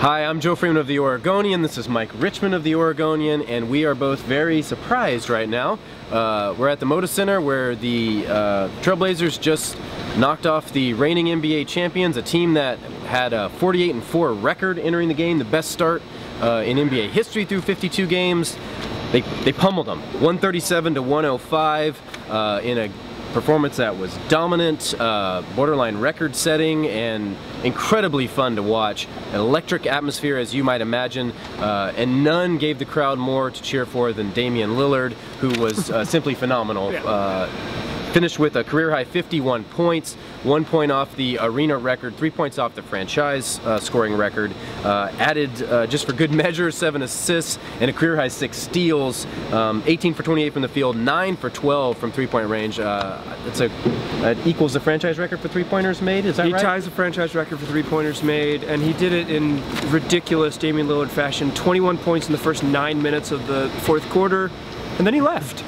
Hi, I'm Joe Freeman of the Oregonian. This is Mike Richman of the Oregonian, and we are both very surprised right now. We're at the Moda Center where the Trail Blazers just knocked off the reigning NBA champions, a team that had a 48-4 record entering the game, the best start in NBA history through 52 games. They pummeled them, 137-105 in a performance that was dominant, borderline record-setting, and incredibly fun to watch. An electric atmosphere, as you might imagine, and none gave the crowd more to cheer for than Damian Lillard, who was simply phenomenal. Finished with a career-high 51 points, 1 point off the arena record, 3 points off the franchise scoring record. Added, just for good measure, 7 assists and a career-high 6 steals. 18 for 28 from the field, 9 for 12 from three-point range. That equals the franchise record for three-pointers made, is that right? He ties the franchise record for three-pointers made, and he did it in ridiculous Damian Lillard fashion. 21 points in the first 9 minutes of the fourth quarter, and then he left.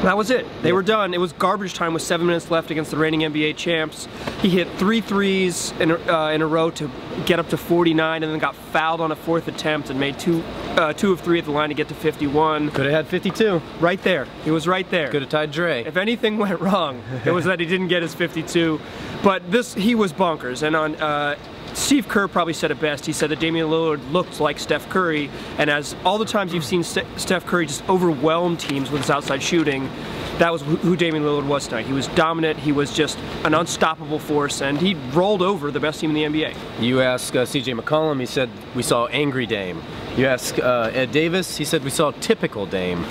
That was it. They were done. It was garbage time with 7 minutes left against the reigning NBA champs. He hit 3 threes in a row to get up to 49, and then got fouled on a fourth attempt and made two of 3 at the line to get to 51. Could have had 52. Right there. He was right there. Could have tied Dre. If anything went wrong, it was that he didn't get his 52. But he was bonkers. And on Steve Kerr probably said it best. He said that Damian Lillard looked like Steph Curry, and as all the times you've seen Steph Curry just overwhelm teams with his outside shooting, that was who Damian Lillard was tonight. He was dominant, he was just an unstoppable force, and he rolled over the best team in the NBA. You ask CJ McCollum, he said we saw angry Dame. You ask Ed Davis, he said we saw typical Dame.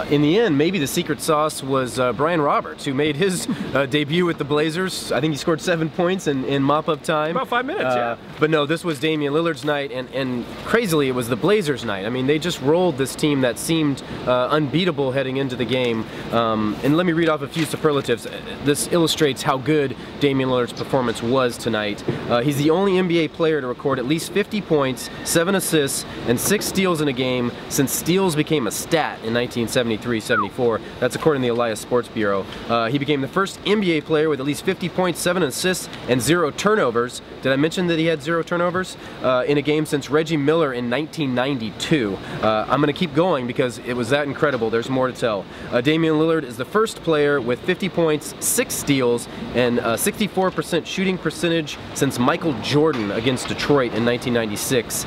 In the end, maybe the secret sauce was Brian Roberts, who made his debut with the Blazers. I think he scored 7 points in mop-up time. About 5 minutes, yeah. But no, this was Damian Lillard's night, and crazily, it was the Blazers' night. I mean, they just rolled this team that seemed unbeatable heading into the game. And let me read off a few superlatives. This illustrates how good Damian Lillard's performance was tonight. He's the only NBA player to record at least 50 points, 7 assists, and 6 steals in a game since steals became a stat in 1973-74. That's according to the Elias Sports Bureau. He became the first NBA player with at least 50 points, 7 assists, and 0 turnovers. Did I mention that he had 0 turnovers? In a game since Reggie Miller in 1992. I'm going to keep going because it was that incredible. There's more to tell. Damian Lillard is the first player with 50 points, 6 steals, and 64% shooting percentage since Michael Jordan against Detroit in 1996.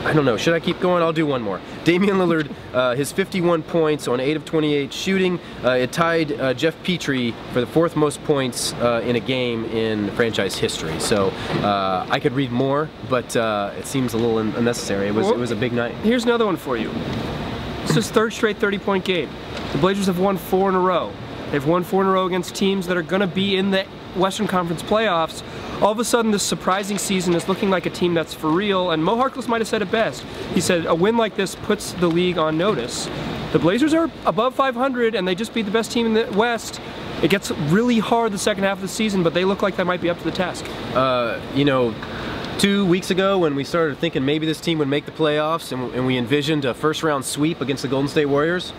I don't know, should I keep going? I'll do one more. Damian Lillard, his 51 points on 8 of 28 shooting, it tied Jeff Petrie for the 4th most points in a game in franchise history. So I could read more, but it seems a little unnecessary. It was a big night. Here's another one for you. It's his 3rd straight 30-point game. The Blazers have won 4 in a row. They've won 4 in a row against teams that are going to be in the Western Conference playoffs. All of a sudden, this surprising season is looking like a team that's for real, and Mo Harkless might have said it best. He said, a win like this puts the league on notice. The Blazers are above 500, and they just beat the best team in the West. It gets really hard the second half of the season, but they look like they might be up to the task. You know, 2 weeks ago when we started thinking maybe this team would make the playoffs and we envisioned a first-round sweep against the Golden State Warriors,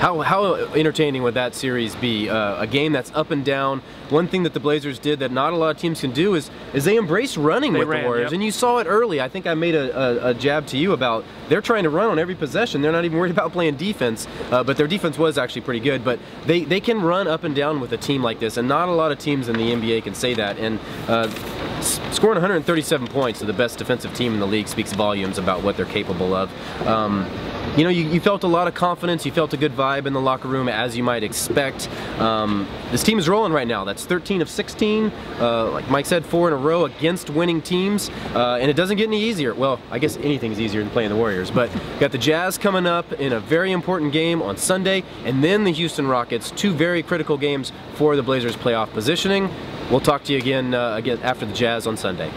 how entertaining would that series be? A game that's up and down. One thing that the Blazers did that not a lot of teams can do is they embrace running with the Warriors. Yep. And you saw it early. I think I made a jab to you about they're trying to run on every possession. They're not even worried about playing defense, but their defense was actually pretty good. But they can run up and down with a team like this, and not a lot of teams in the NBA can say that. And scoring 137 points to the best defensive team in the league speaks volumes about what they're capable of. You know, you felt a lot of confidence, you felt a good vibe in the locker room, as you might expect. This team is rolling right now. That's 13 of 16. Like Mike said, 4 in a row against winning teams. And it doesn't get any easier. Well, I guess anything's easier than playing the Warriors. But got the Jazz coming up in a very important game on Sunday, and then the Houston Rockets. 2 very critical games for the Blazers' playoff positioning. We'll talk to you again after the Jazz on Sunday.